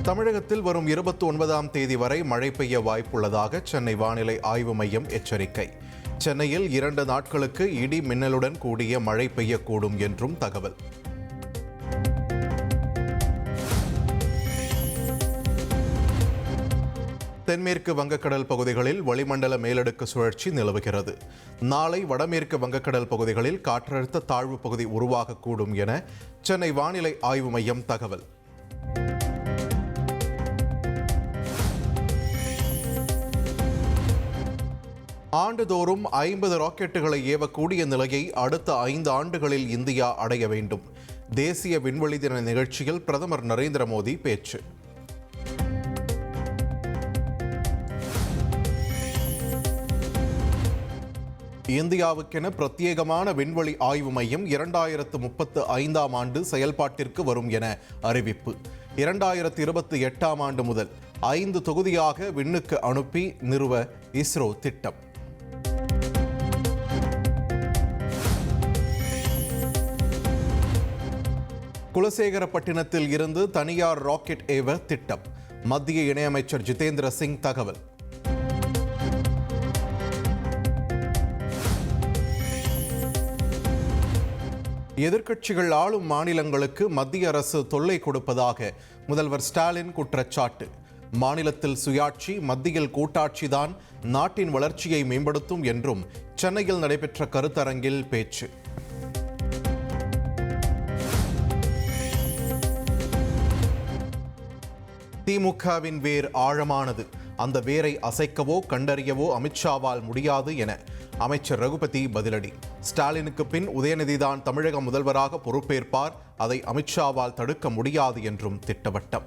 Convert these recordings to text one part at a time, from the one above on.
தமிழகத்தில் வரும் 29ஆம் தேதி வரை மழை பெய்ய வாய்ப்புள்ளதாக சென்னை வானிலை ஆய்வு மையம் எச்சரிக்கை. சென்னையில் 2 நாட்களுக்கு இடி மின்னலுடன் கூடிய மழை பெய்யக்கூடும் என்றும் தகவல். தென்மேற்கு வங்கக்கடல் பகுதிகளில் வளிமண்டல மேலடுக்கு சுழற்சி நிலவுகிறது. நாளை வடமேற்கு வங்கக்கடல் பகுதிகளில் காற்றழுத்த தாழ்வு பகுதி உருவாகக்கூடும் என சென்னை வானிலை ஆய்வு மையம் தகவல். ஆண்டுதோறும் 50 ராக்கெட்டுகளை ஏவக்கூடிய நிலையை அடுத்த 5 ஆண்டுகளில் இந்தியா அடைய வேண்டும். தேசிய விண்வெளி தின நிகழ்ச்சியில் பிரதமர் நரேந்திர மோடி பேச்சு. இந்தியாவுக்கென பிரத்யேகமான விண்வெளி ஆய்வு மையம் 2035ஆம் ஆண்டு செயல்பாட்டிற்கு வரும் என அறிவிப்பு. 2028ஆம் ஆண்டு முதல் 5 தொகுதியாக விண்ணுக்கு அனுப்பி நிறுவ இஸ்ரோ திட்டம். குலசேகரப்பட்டினத்தில் இருந்து தனியார் ராக்கெட் ஏவ திட்டம். மத்திய இணையமைச்சர் ஜிதேந்திர சிங் தகவல். எதிர்க்கட்சிகள் ஆளும் மாநிலங்களுக்கு மத்திய அரசு தொல்லை கொடுப்பதாக முதல்வர் ஸ்டாலின் குற்றச்சாட்டு. மாநிலத்தில் சுயாட்சி, மத்தியில் கூட்டாட்சிதான் நாட்டின் வளர்ச்சியை மேம்படுத்தும் என்றும் சென்னையில் நடைபெற்ற கருத்தரங்கில் பேச்சு. திமுகவின் வேர் ஆழமானது. அந்த வேரை அசைக்கவோ கண்டறியவோ அமித்ஷாவால் முடியாது என அமைச்சர் ரகுபதி பதிலடி. ஸ்டாலினுக்கு பின் உதயநிதிதான் தமிழக முதல்வராக பொறுப்பேற்பார், அதை அமித்ஷாவால் தடுக்க முடியாது என்றும் திட்டவட்டம்.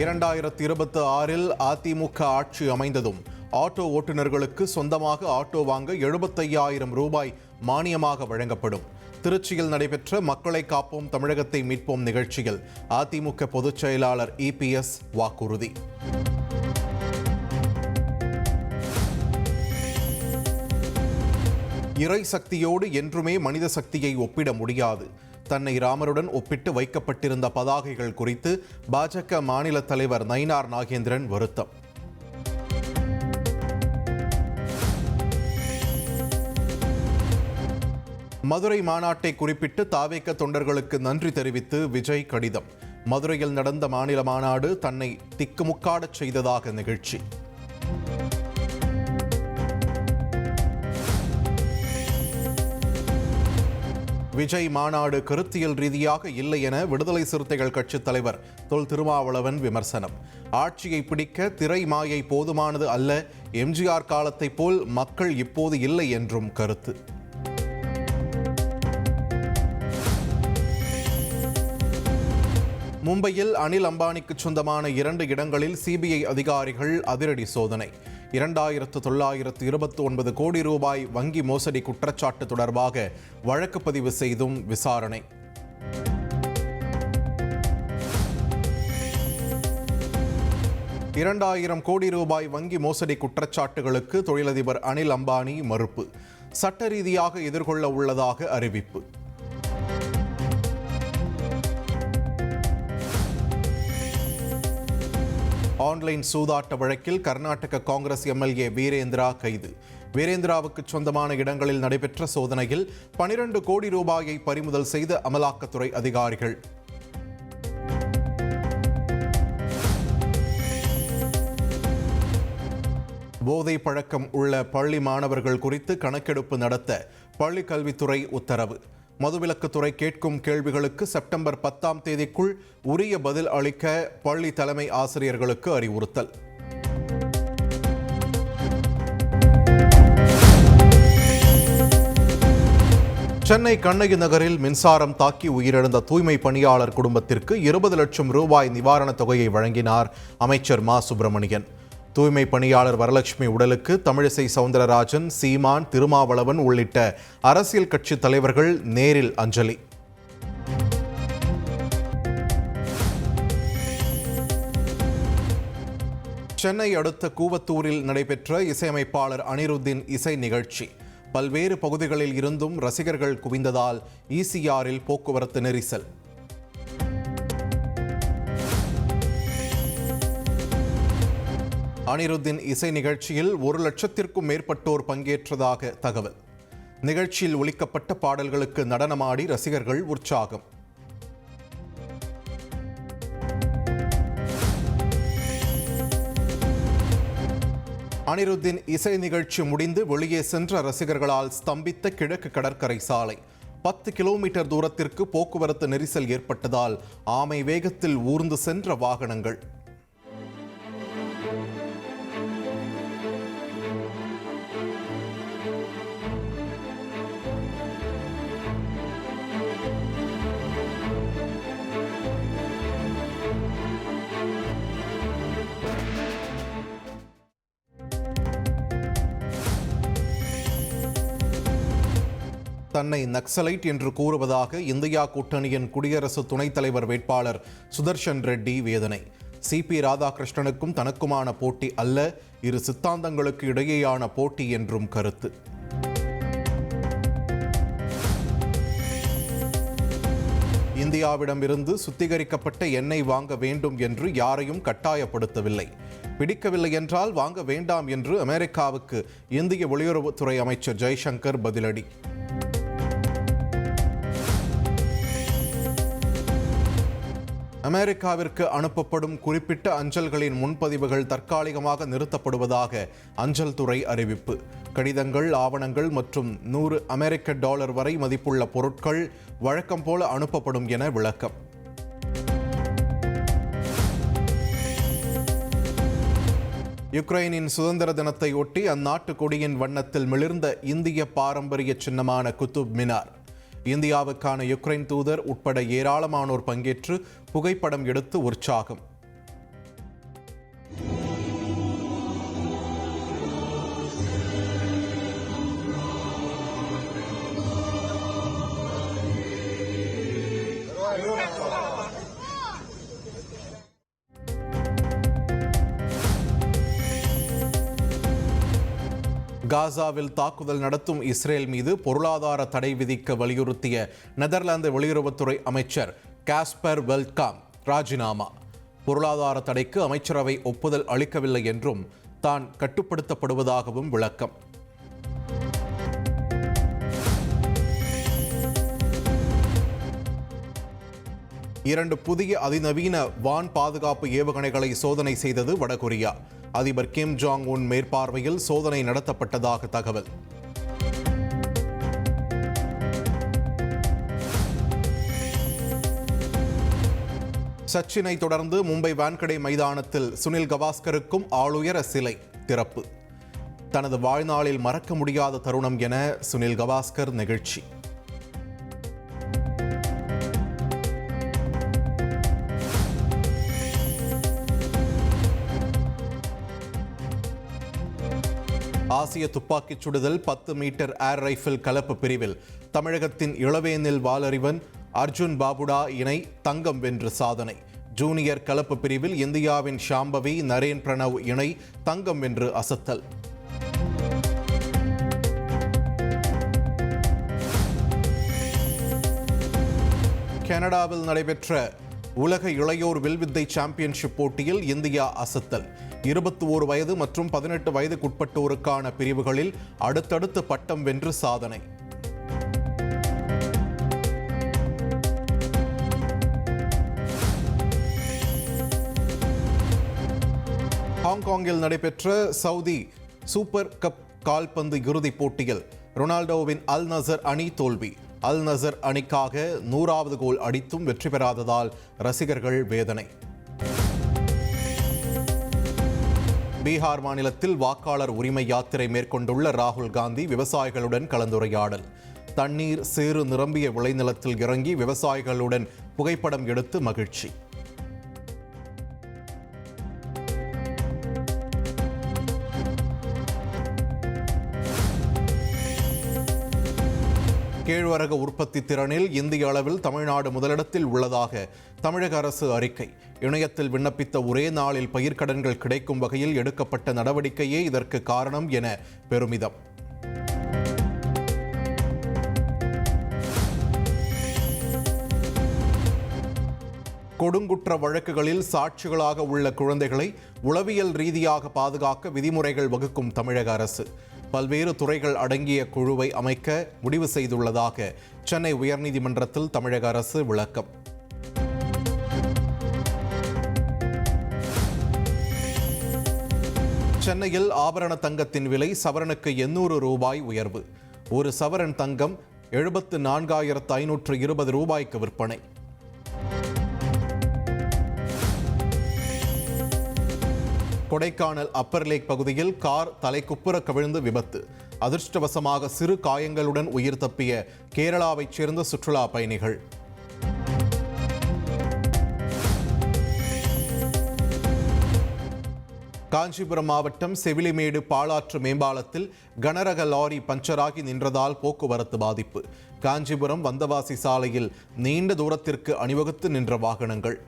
(2026) அதிமுக ஆட்சி அமைந்ததும் ஆட்டோ ஓட்டுநர்களுக்கு சொந்தமாக ஆட்டோ வாங்க 75,000 ரூபாய் மானியமாக வழங்கப்படும். திருச்சியில் நடைபெற்ற மக்களை காப்போம் தமிழகத்தை மீட்போம் நிகழ்ச்சியில் அதிமுக பொதுச் செயலாளர் EPS வாக்குறுதி. இறை சக்தியோடு என்றுமே மனித சக்தியை ஒப்பிட முடியாது. தன்னை ராமருடன் ஒப்பிட்டு வைக்கப்பட்டிருந்த பதாகைகள் குறித்து பாஜக மாநில தலைவர் நயினார் நாகேந்திரன் வருத்தம். மதுரை மாநாட்டை குறிப்பிட்டு தாவேக தொண்டர்களுக்கு நன்றி தெரிவித்து விஜய் கடிதம். மதுரையில் நடந்த மாநில மாநாடு தன்னை திக்குமுக்காடச் செய்ததாக நிகழ்ச்சி. விஜய் மாநாடு கருத்தியல் ரீதியாக இல்லை என விடுதலை சிறுத்தைகள் கட்சித் தலைவர் தொல் திருமாவளவன் விமர்சனம். ஆட்சியை பிடிக்க திரை மாயை போதுமானது அல்ல, எம்ஜிஆர் காலத்தைப் போல் மக்கள் இப்போது இல்லை என்றும் கருத்து. மும்பையில் அனில் அம்பானிக்கு சொந்தமான 2 இடங்களில் CBI அதிகாரிகள் அதிரடி சோதனை. 2,929 கோடி ரூபாய் வங்கி மோசடி குற்றச்சாட்டு தொடர்பாக வழக்கு பதிவு செய்தும் விசாரணை. $2,000 கோடி ரூபாய் வங்கி மோசடி குற்றச்சாட்டுகளுக்கு தொழிலதிபர் அனில் அம்பானி மறுப்பு. சட்ட ரீதியாக எதிர்கொள்ள உள்ளதாக அறிவிப்பு. ஆன்லைன் சூதாட்ட வழக்கில் கர்நாடக காங்கிரஸ் MLA வீரேந்திரா கைது. வீரேந்திராவுக்கு சொந்தமான இடங்களில் நடைபெற்ற சோதனையில் 12 கோடி ரூபாயை பறிமுதல் செய்த அமலாக்கத்துறை அதிகாரிகள். போதை பழக்கம் உள்ள பள்ளி மாணவர்கள் குறித்து கணக்கெடுப்பு நடத்த பள்ளி கல்வித்துறை உத்தரவு. மதுவிலக்குத்துறை கேட்கும் கேள்விகளுக்கு செப்டம்பர் 10ஆம் தேதிக்குள் உரிய பதில் அளிக்க பள்ளி தலைமை ஆசிரியர்களுக்கு அறிவுறுத்தல். சென்னை கண்ணகி நகரில் மின்சாரம் தாக்கி உயிரிழந்த தூய்மை பணியாளர் குடும்பத்திற்கு 20 லட்சம் ரூபாய் நிவாரணத் தொகையை வழங்கினார் அமைச்சர் மா சுப்பிரமணியன். தூய்மை பணியாளர் வரலட்சுமி உடலுக்கு தமிழிசை சவுந்தரராஜன், சீமான், திருமாவளவன் உள்ளிட்ட அரசியல் கட்சி தலைவர்கள் நேரில் அஞ்சலி. சென்னை அடுத்த கூவத்தூரில் நடைபெற்ற இசையமைப்பாளர் அனிருத்தின் இசை நிகழ்ச்சி. பல்வேறு பகுதிகளில் இருந்தும் ரசிகர்கள் குவிந்ததால் ஈசிஆரில் போக்குவரத்து நெரிசல். அனிருத்தின் இசை நிகழ்ச்சியில் 1 லட்சத்திற்கும் மேற்பட்டோர் பங்கேற்றதாக தகவல். நிகழ்ச்சியில் ஒலிக்கப்பட்ட பாடல்களுக்கு நடனமாடி ரசிகர்கள் உற்சாகம். அனிருத்தின் இசை நிகழ்ச்சி முடிந்து வெளியே சென்ற ரசிகர்களால் ஸ்தம்பித்த கிழக்கு கடற்கரை சாலை. 10 கிலோமீட்டர் தூரத்திற்கு போக்குவரத்து நெரிசல் ஏற்பட்டதால் ஆமை வேகத்தில் ஊர்ந்து சென்ற வாகனங்கள். தன்னை நக்சலைட் என்று கூறுவதாக இந்தியா கூட்டணியின் குடியரசு துணைத் தலைவர் வேட்பாளர் சுதர்ஷன் ரெட்டி வேதனை. சிபி ராதாகிருஷ்ணனுக்கும் தனக்குமான போட்டி அல்ல, இரு சித்தாந்தங்களுக்கு இடையேயான போட்டி என்றும் கருத்து. இந்தியாவிடமிருந்து சுத்திகரிக்கப்பட்ட எண்ணெய் வாங்க வேண்டும் என்று யாரையும் கட்டாயப்படுத்தவில்லை. பிடிக்கவில்லை என்றால் வாங்க வேண்டாம் என்று அமெரிக்காவுக்கு இந்திய வெளியுறவுத்துறை அமைச்சர் ஜெய்சங்கர் பதிலடி. அமெரிக்காவிற்கு அனுப்பப்படும் குறிப்பிட்ட அஞ்சல்களின் முன்பதிவுகள் தற்காலிகமாக நிறுத்தப்படுவதாக அஞ்சல் துறை அறிவிப்பு. கடிதங்கள், ஆவணங்கள் மற்றும் $100 வரை மதிப்புள்ள பொருட்கள் வழக்கம் போல அனுப்பப்படும் என விளக்கம். யுக்ரைனின் சுதந்திர தினத்தை ஒட்டி அந்நாட்டு கொடியின் வண்ணத்தில் மிளிர்ந்த இந்திய பாரம்பரிய சின்னமான குத்துப் மினார். இந்தியாவுக்கான யுக்ரைன் தூதர் உட்பட ஏராளமானோர் பங்கேற்று புகைப்படம் எடுத்து உற்சாகம். காசாவில் தாக்குதல் நடத்தும் இஸ்ரேல் மீது பொருளாதார தடை விதிக்க வலியுறுத்திய நெதர்லாந்து வெளியுறவுத்துறை அமைச்சர் காஸ்பர் வெல்ட்காம் ராஜினாமா. பொருளாதார தடைக்கு அமைச்சரவை ஒப்புதல் அளிக்கவில்லை என்றும் தான் கட்டுப்படுத்தப்படுவதாகவும் விளக்கம். இரண்டு புதிய அதிநவீன வான் பாதுகாப்பு ஏவுகணைகளை சோதனை செய்தது வடகொரியா. அதிபர் கிம் ஜாங் உன் மேற்பார்வையில் சோதனை நடத்தப்பட்டதாக தகவல். சச்சினை தொடர்ந்து மும்பை வான்கடே மைதானத்தில் சுனில் கவாஸ்கருக்கும் ஆளுயர சிலை திறப்பு. தனது வாழ்நாளில் மறக்க முடியாத தருணம் என சுனில் கவாஸ்கர் நெகிழ்ச்சி. ஆசிய துப்பாக்கிச் சுடுதல் 10 மீட்டர் ஏர் ரைஃபிள் கலப்பு பிரிவில் தமிழகத்தின் இளவேனில் வாலறிவன் அர்ஜுன் பாபுடா இணை தங்கம் வென்று சாதனை. ஜூனியர் கலப்பு பிரிவில் இந்தியாவின் ஷாம்பவி நரேன் பிரணவ் இணை தங்கம் வென்று அசத்தல். கனடாவில் நடைபெற்ற உலக இளையோர் வில்வித்தை சாம்பியன்ஷிப் போட்டியில் இந்தியா அசத்தல். 21 வயது மற்றும் 18 வயதுக்குட்பட்டோருக்கான பிரிவுகளில் அடுத்தடுத்து பட்டம் வென்று சாதனை. ஹாங்காங்கில் நடைபெற்ற சவுதி சூப்பர் கப் கால்பந்து இறுதிப் போட்டியில் ரொனால்டோவின் அல் நசர் அணி தோல்வி. அல் நசர் அணிக்காக 100வது கோல் அடித்தும் வெற்றி பெறாததால் ரசிகர்கள் வேதனை. பீகார் மாநிலத்தில் வாக்காளர் உரிமை யாத்திரை மேற்கொண்டுள்ள ராகுல் காந்தி விவசாயிகளுடன் கலந்துரையாடல். தண்ணீர் சேறு நிரம்பிய விளைநிலத்தில் இறங்கி விவசாயிகளுடன் புகைப்படம் எடுத்து மகிழ்ச்சி. கேழ்வரகு உற்பத்தி திறனில் இந்திய அளவில் தமிழ்நாடு முதலிடத்தில் உள்ளதாக தமிழக அரசு அறிக்கை. இணையத்தில் விண்ணப்பித்த ஒரே நாளில் பயிர்க்கடன்கள் கிடைக்கும் வகையில் எடுக்கப்பட்ட நடவடிக்கையே இதற்கு காரணம் என பெருமிதம். கொடுங்குற்ற வழக்குகளில் சாட்சிகளாக உள்ள குழந்தைகளை உளவியல் ரீதியாக பாதுகாக்க விதிமுறைகள் வகுக்கும் தமிழக அரசு பல்வேறு துறைகள் அடங்கிய குழுவை அமைக்க முடிவு செய்துள்ளதாக சென்னை உயர்நீதிமன்றத்தில் தமிழக அரசு விளக்கம். சென்னையில் ஆபரண தங்கத்தின் விலை சவரனுக்கு 800 ரூபாய் உயர்வு. ஒரு சவரன் தங்கம் 74,520 ரூபாய்க்கு விற்பனை. கொடைக்கானல் அப்பர் லேக் பகுதியில் கார் தலைக்குப்புற கவிழ்ந்து விபத்து. அதிர்ஷ்டவசமாக சிறு காயங்களுடன் உயிர் தப்பிய கேரளாவைச் சேர்ந்த சுற்றுலா பயணிகள். காஞ்சிபுரம் மாவட்டம் செவிலிமேடு பாலாற்று மேம்பாலத்தில் கனரக லாரி பஞ்சராகி நின்றதால் போக்குவரத்து பாதிப்பு. காஞ்சிபுரம் வந்தவாசி சாலையில் நீண்ட தூரத்திற்கு அணிவகுத்து நின்ற வாகனங்கள்.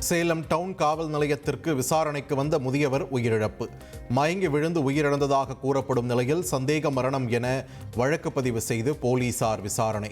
சேலம் டவுன் காவல் நிலையத்திற்கு விசாரணைக்கு வந்த முதியவர் உயிரிழப்பு. மயங்கி விழுந்து உயிரிழந்ததாக கூறப்படும் நிலையில் சந்தேக மரணம் என வழக்கு பதிவு செய்து போலீசார் விசாரணை.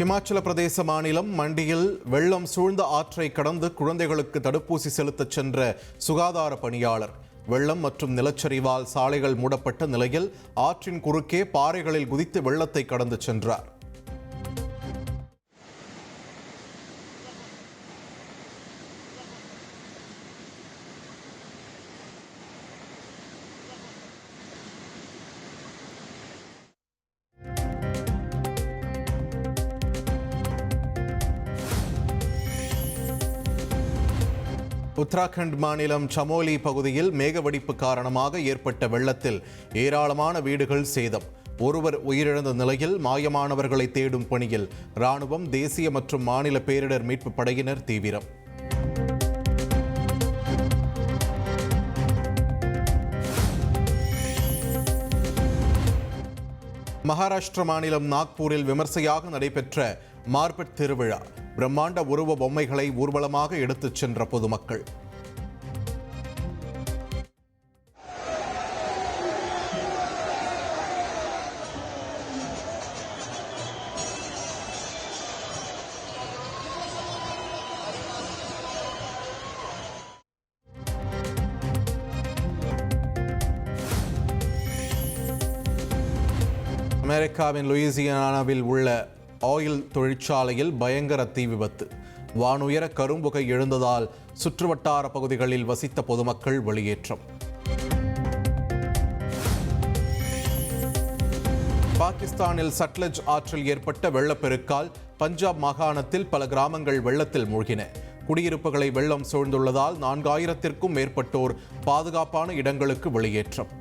இமாச்சல பிரதேச மாநிலம் மண்டியில் வெள்ளம் சூழ்ந்த ஆற்றை கடந்து குழந்தைகளுக்கு தடுப்பூசி செலுத்தச் சென்ற சுகாதார பணியாளர். வெள்ளம் மற்றும் நிலச்சரிவால் சாலைகள் மூடப்பட்ட நிலையில் ஆற்றின் குறுக்கே பாறைகளில் குதித்து வெள்ளத்தை கடந்து சென்றார். உத்தராகண்ட் மாநிலம் சமோலி பகுதியில் மேகவெடிப்பு காரணமாக ஏற்பட்ட வெள்ளத்தில் ஏராளமான வீடுகள் சேதம். ஒருவர் உயிரிழந்த நிலையில் மாயமானவர்களை தேடும் பணியில் ராணுவம், தேசிய மற்றும் மாநில பேரிடர் மீட்பு படையினர் தீவிரம். மகாராஷ்டிர மாநிலம் நாக்பூரில் விமர்சையாக நடைபெற்ற மார்பட் திருவிழா. பிரம்மாண்ட உருவ பொம்மைகளை ஊர்வலமாக எடுத்துச் சென்ற பொதுமக்கள். அமெரிக்காவின் லூயிசியானாவில் உள்ள ஆயில் தொழிற்சாலையில் பயங்கர தீ விபத்து. வானுயர கரும்புகை எழுந்ததால் சுற்றுவட்டார பகுதிகளில் வசித்த பொதுமக்கள் வெளியேற்றம். பாகிஸ்தானில் சட்லஜ் ஆற்றில் ஏற்பட்ட வெள்ளப்பெருக்கால் பஞ்சாப் மாகாணத்தில் பல கிராமங்கள் வெள்ளத்தில் மூழ்கின. குடியிருப்புகளை வெள்ளம் சூழ்ந்துள்ளதால் 4000க்கும் மேற்பட்டோர் பாதுகாப்பான இடங்களுக்கு வெளியேற்றம்.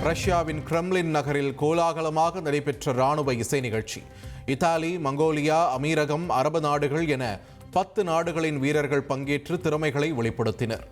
ரஷ்யாவின் கிரெம்லின் நகரில் கோலாகலமாக நடைபெற்ற இராணுவ இசை நிகழ்ச்சி. இத்தாலி, மங்கோலியா, அமீரகம், அரபு நாடுகள் என 10 நாடுகளின் வீரர்கள் பங்கேற்று திறமைகளை வெளிப்படுத்தினர்.